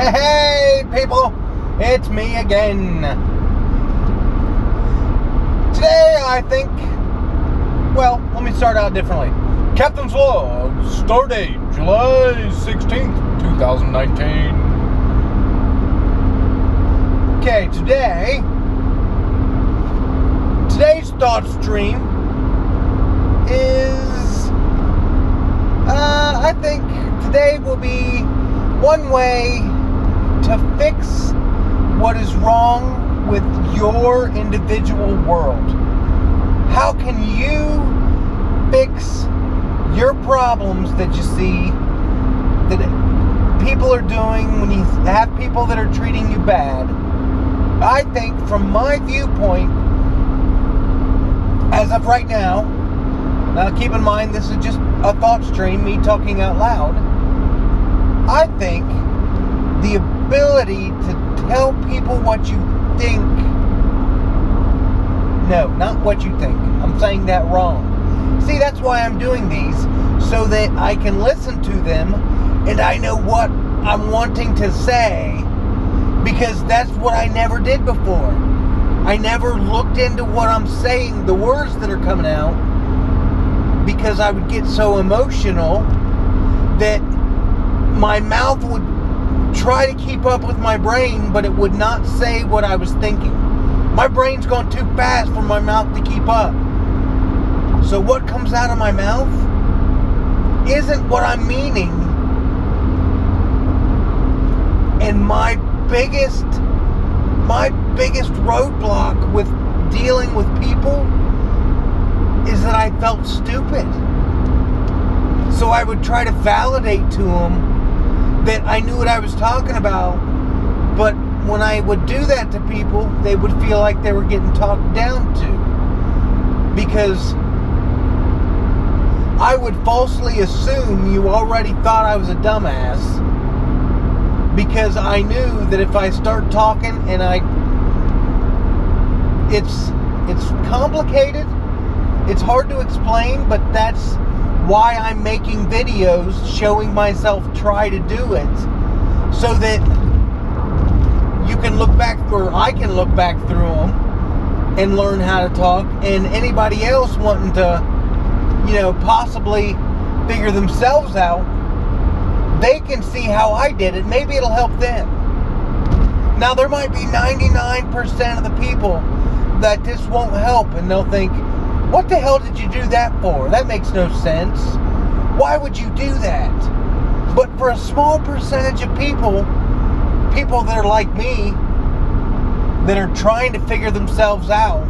Hey people, it's me again. Today I think, let me start out differently. Captain's Log, stardate July 16th, 2019. Okay, today's thought stream is, I think today will be one way to fix what is wrong with your individual world. How can you fix your problems that you see that people are doing when you have people that are treating you bad? I think from my viewpoint, as of right now keep in mind this is just a thought stream, me talking out loud, I think the ability to tell people what you think, no, not what you think, I'm saying that wrong. See, that's why I'm doing these, so that I can listen to them and I know what I'm wanting to say, because that's what I never did before. I never looked into what I'm saying, the words that are coming out, because I would get so emotional that my mouth would try to keep up with my brain, but it would not say what I was thinking. My brain's going too fast for my mouth to keep up. So what comes out of my mouth isn't what I'm meaning. And my biggest roadblock with dealing with people is that I felt stupid. So I would try to validate to them that I knew what I was talking about, but when I would do that to people, they would feel like they were getting talked down to, because I would falsely assume you already thought I was a dumbass, because I knew that if I start talking and it's complicated, it's hard to explain, but that's why I'm making videos showing myself try to do it, so that you can look back, or I can look back through them and learn how to talk, and anybody else wanting to, possibly figure themselves out, they can see how I did it. Maybe it'll help them. Now, there might be 99% of the people that this won't help, and they'll think, what the hell did you do that for? That makes no sense. Why would you do that? But for a small percentage of people that are like me, that are trying to figure themselves out,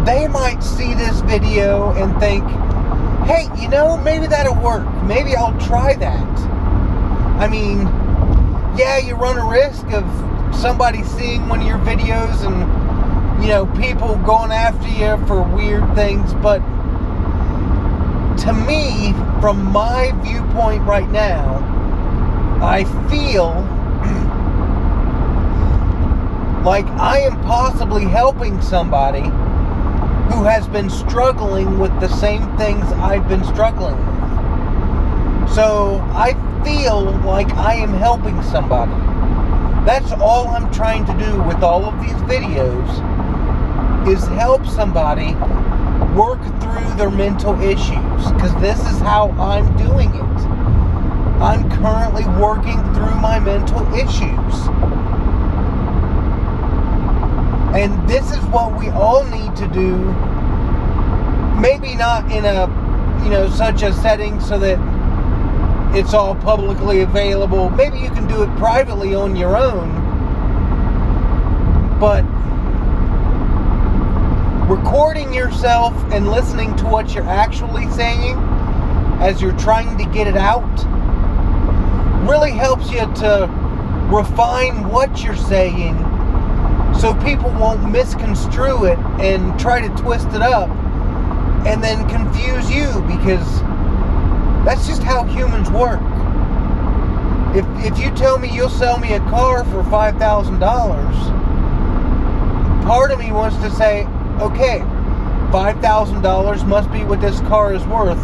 they might see this video and think, hey, maybe that'll work. Maybe I'll try that. I mean, yeah, you run a risk of somebody seeing one of your videos and, people going after you for weird things, but to me, from my viewpoint right now, I feel like I am possibly helping somebody who has been struggling with the same things I've been struggling with. So I feel like I am helping somebody. That's all I'm trying to do with all of these videos, is help somebody work through their mental issues, because this is how I'm doing it. I'm currently working through my mental issues. And this is what we all need to do. Maybe not in a, such a setting so that it's all publicly available. Maybe you can do it privately on your own. But recording yourself and listening to what you're actually saying as you're trying to get it out really helps you to refine what you're saying, so people won't misconstrue it and try to twist it up and then confuse you, because that's just how humans work. If you tell me you'll sell me a car for $5,000, part of me wants to say, okay, $5,000 must be what this car is worth.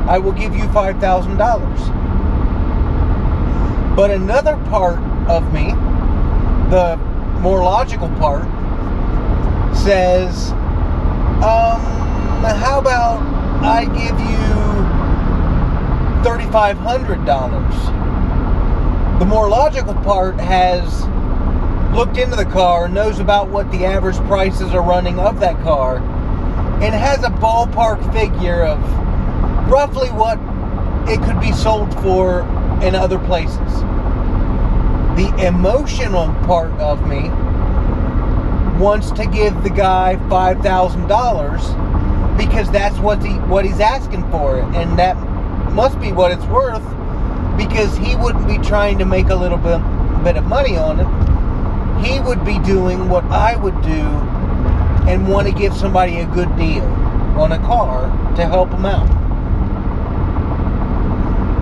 I will give you $5,000. But another part of me, the more logical part, says, how about I give you $3,500? The more logical part has looked into the car, knows about what the average prices are running of that car, and has a ballpark figure of roughly what it could be sold for in other places. The emotional part of me wants to give the guy $5,000 because that's what he's asking for it, and that must be what it's worth, because he wouldn't be trying to make a little bit of money on it. He would be doing what I would do and want to give somebody a good deal on a car to help them out.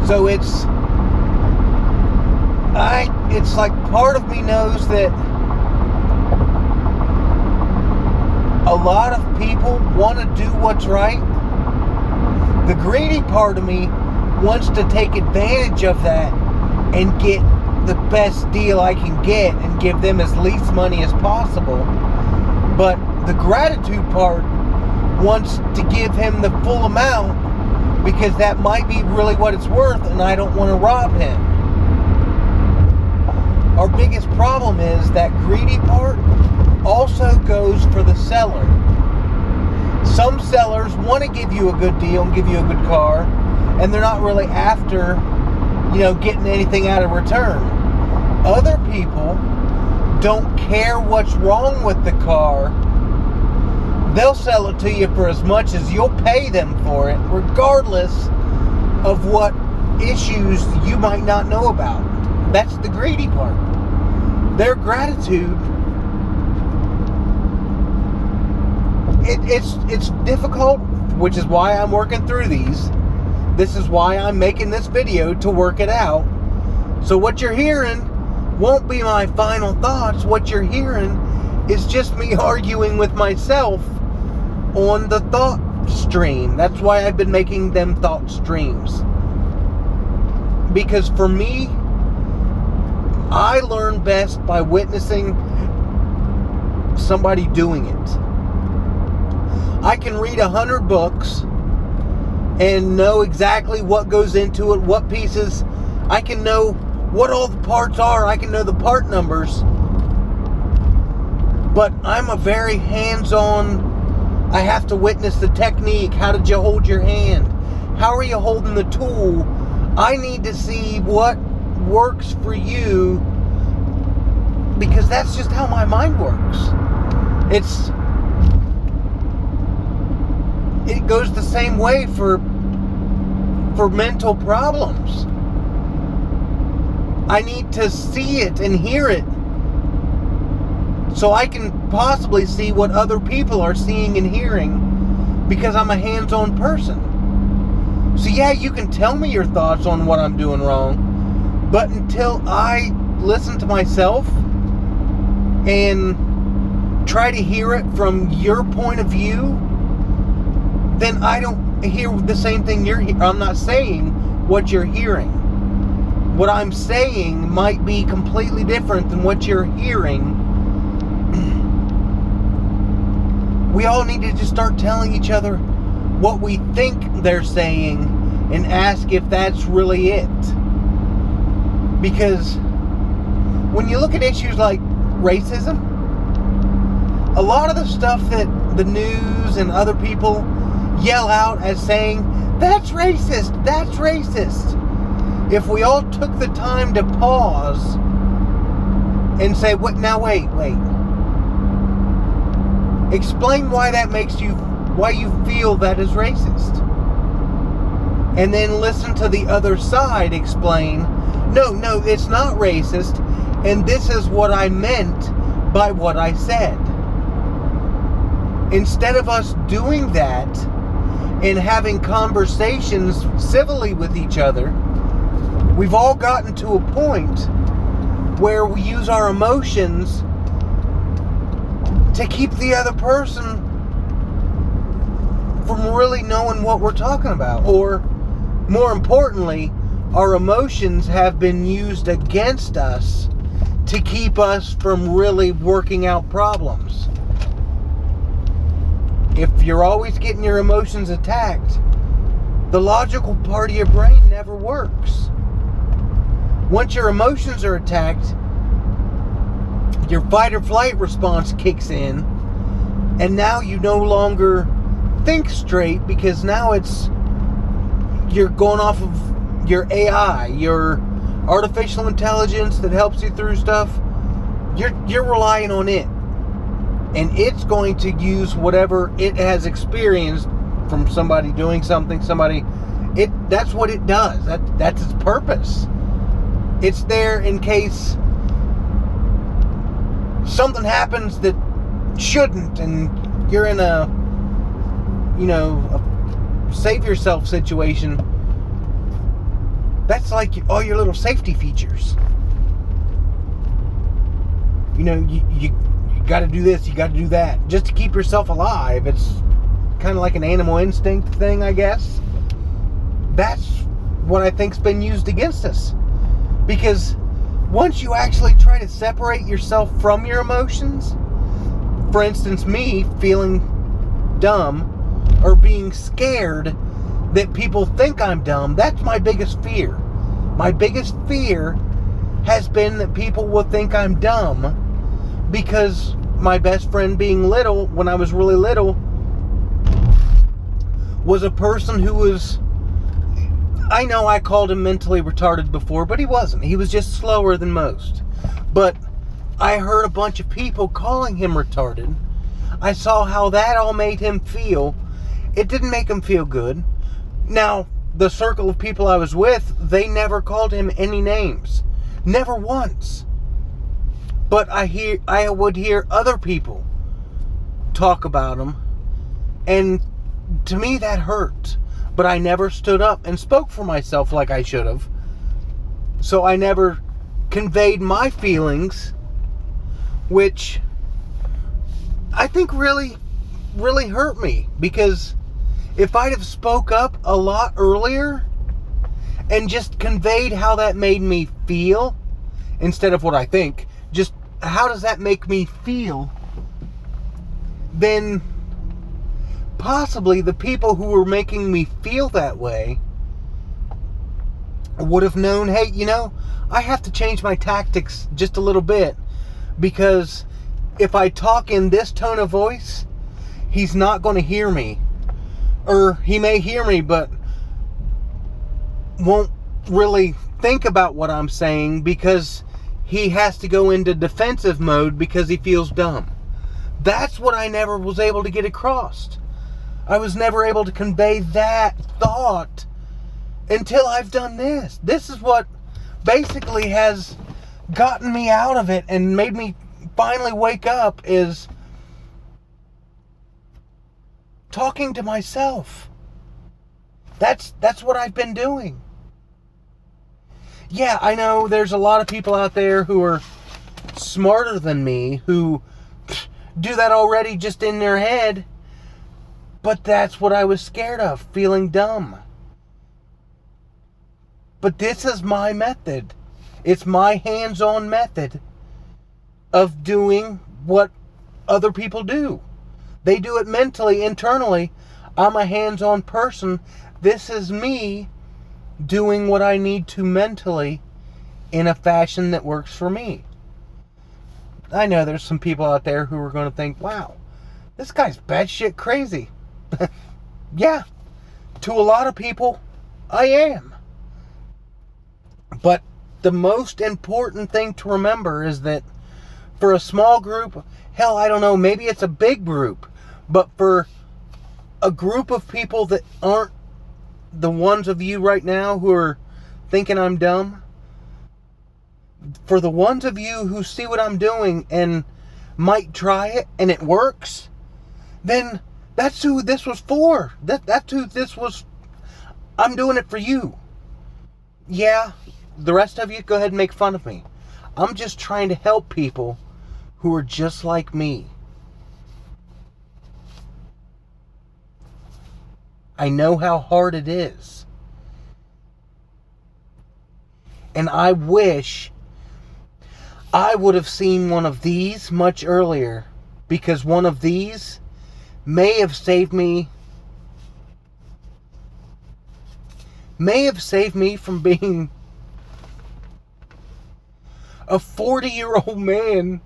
So it's like part of me knows that a lot of people want to do what's right. The greedy part of me wants to take advantage of that and get the best deal I can get and give them as least money as possible. But the gratitude part wants to give him the full amount because that might be really what it's worth, and I don't want to rob him. Our biggest problem is that greedy part also goes for the seller. Some sellers want to give you a good deal and give you a good car, and they're not really after, getting anything out of return. Other people don't care what's wrong with the car. They'll sell it to you for as much as you'll pay them for it, regardless of what issues you might not know about. That's the greedy part. Their gratitude, it's difficult, which is why I'm working through these. This is why I'm making this video, to work it out. So what you're hearing won't be my final thoughts. What you're hearing is just me arguing with myself on the thought stream. That's why I've been making them thought streams. Because for me, I learn best by witnessing somebody doing it. I can read 100 books and know exactly what goes into it, what pieces. I can know what all the parts are. I can know the part numbers. But I'm a very hands-on. I have to witness the technique. How did you hold your hand? How are you holding the tool? I need to see what works for you, because that's just how my mind works. It goes the same way for mental problems. I need to see it and hear it so I can possibly see what other people are seeing and hearing, because I'm a hands-on person. So yeah, you can tell me your thoughts on what I'm doing wrong, but until I listen to myself and try to hear it from your point of view, then I don't hear the same thing you're hearing. I'm not saying what you're hearing. What I'm saying might be completely different than what you're hearing. We all need to just start telling each other what we think they're saying and ask if that's really it. Because when you look at issues like racism, a lot of the stuff that the news and other people yell out as saying, that's racist, that's racist. If we all took the time to pause and say, wait. Explain why that makes you, why you feel that is racist. And then listen to the other side explain, no, it's not racist, and this is what I meant by what I said. Instead of us doing that and having conversations civilly with each other, we've all gotten to a point where we use our emotions to keep the other person from really knowing what we're talking about. Or, more importantly, our emotions have been used against us to keep us from really working out problems. If you're always getting your emotions attacked, the logical part of your brain never works. Once your emotions are attacked, your fight or flight response kicks in, and now you no longer think straight, because now you're going off of your AI, your artificial intelligence that helps you through stuff. You're relying on it, and it's going to use whatever it has experienced from somebody doing something. That's what it does. That's its purpose. It's there in case something happens that shouldn't, and you're in a save yourself situation. That's like all your little safety features. You got to do this, you got to do that, just to keep yourself alive. It's kind of like an animal instinct thing, I guess. That's what I think's been used against us. Because once you actually try to separate yourself from your emotions, for instance, me feeling dumb or being scared that people think I'm dumb, that's my biggest fear. My biggest fear has been that people will think I'm dumb, because my best friend being little, when I was really little, was a person who was, I know I called him mentally retarded before, but he wasn't. He was just slower than most. But I heard a bunch of people calling him retarded. I saw how that all made him feel. It didn't make him feel good. Now, the circle of people I was with, they never called him any names. Never once. But I would hear other people talk about him, and to me that hurt. But I never stood up and spoke for myself like I should have. So I never conveyed my feelings, which I think really, really hurt me. Because if I'd have spoke up a lot earlier and just conveyed how that made me feel, instead of what I think, just how does that make me feel, then possibly the people who were making me feel that way would have known, hey, I have to change my tactics just a little bit, because if I talk in this tone of voice, he's not going to hear me. Or he may hear me, but won't really think about what I'm saying, because he has to go into defensive mode because he feels dumb. That's what I never was able to get across. I was never able to convey that thought until I've done this. This is what basically has gotten me out of it and made me finally wake up, is talking to myself. That's what I've been doing. Yeah, I know there's a lot of people out there who are smarter than me who do that already just in their head. But that's what I was scared of, feeling dumb. But this is my method. It's my hands-on method of doing what other people do. They do it mentally, internally. I'm a hands-on person. This is me doing what I need to mentally in a fashion that works for me. I know there's some people out there who are going to think, wow, this guy's batshit crazy. Yeah, to a lot of people, I am. But the most important thing to remember is that for a small group, hell, I don't know, maybe it's a big group, but for a group of people that aren't the ones of you right now who are thinking I'm dumb, for the ones of you who see what I'm doing and might try it and it works, then that's who this was for. That's who this was. I'm doing it for you. Yeah, the rest of you, go ahead and make fun of me. I'm just trying to help people who are just like me. I know how hard it is. And I wish I would have seen one of these much earlier, because one of these may have saved me from being a 40-year-old man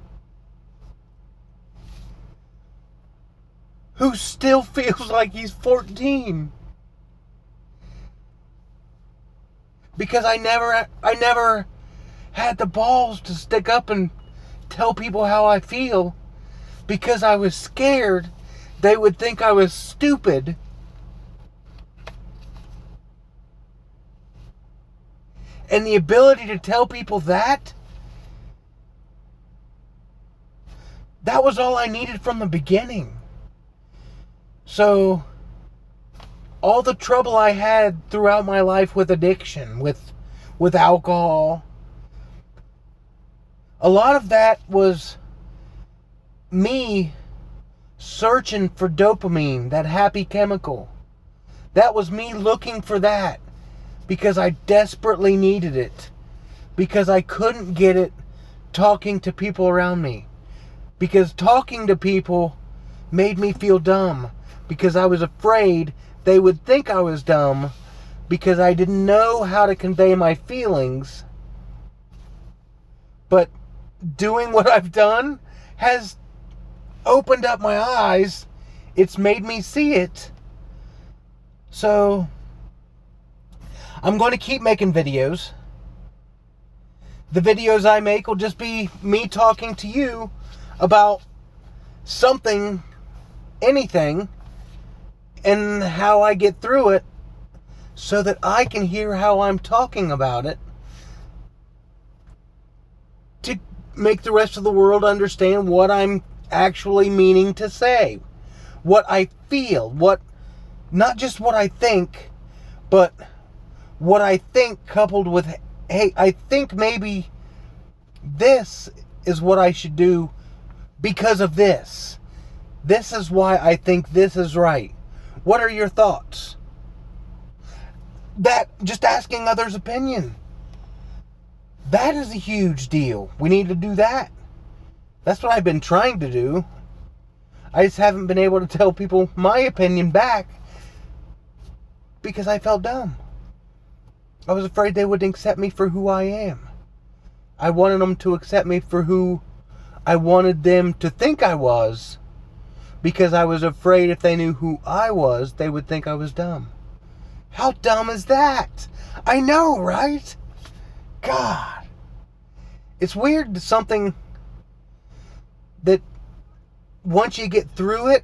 who still feels like he's 14. Because I never had the balls to stick up and tell people how I feel, because I was scared they would think I was stupid. And the ability to tell people that was all I needed from the beginning. So, all the trouble I had throughout my life with addiction, with alcohol, a lot of that was me searching for dopamine, that happy chemical. That was me looking for that because I desperately needed it. Because I couldn't get it talking to people around me. Because talking to people made me feel dumb. Because I was afraid they would think I was dumb because I didn't know how to convey my feelings. But doing what I've done has opened up my eyes. It's made me see it. So, I'm going to keep making videos. The videos I make will just be me talking to you about something, anything, and how I get through it, so that I can hear how I'm talking about it, to make the rest of the world understand what I'm actually meaning to say, what I feel, not just what I think, but what I think coupled with, hey, I think maybe this is what I should do because of this. This is why I think this is right. What are your thoughts? That, just asking others' opinion, that is a huge deal. We need to do that. That's what I've been trying to do. I just haven't been able to tell people my opinion back because I felt dumb. I was afraid they wouldn't accept me for who I am. I wanted them to accept me for who I wanted them to think I was, because I was afraid if they knew who I was, they would think I was dumb. How dumb is that? I know, right? God. It's weird that something that once you get through it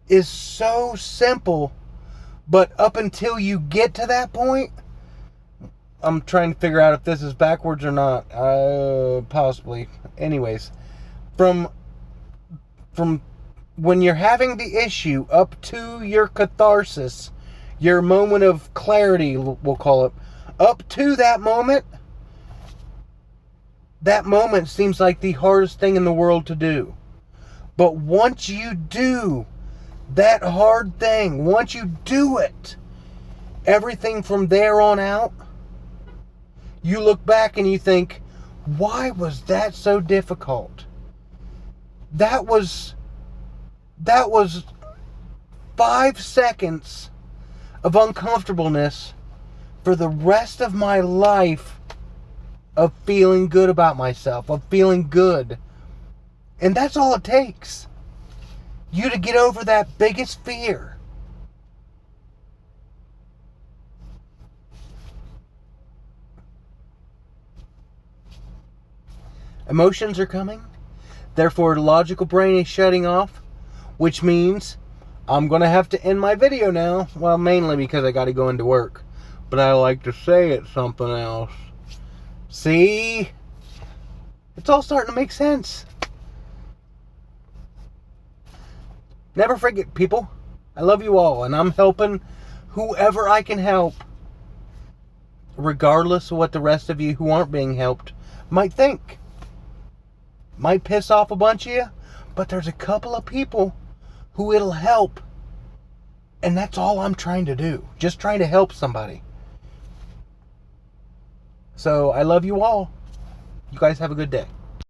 is so simple, but up until you get to that point, I'm trying to figure out if this is backwards or not. Possibly. Anyways, from when you're having the issue up to your catharsis, your moment of clarity, we'll call it, up to that moment seems like the hardest thing in the world to do. But once you do that hard thing, once you do it, everything from there on out, you look back and you think, why was that so difficult? That was 5 seconds of uncomfortableness for the rest of my life of feeling good about myself, of feeling good. And that's all it takes. You to get over that biggest fear. Emotions are coming. Therefore, the logical brain is shutting off, which means I'm going to have to end my video now. Well, mainly because I got to go into work. But I like to say it's something else. See? It's all starting to make sense. Never forget, people. I love you all, and I'm helping whoever I can help, regardless of what the rest of you who aren't being helped might think. Might piss off a bunch of you, but there's a couple of people who it'll help. And that's all I'm trying to do. Just trying to help somebody. So I love you all. You guys have a good day.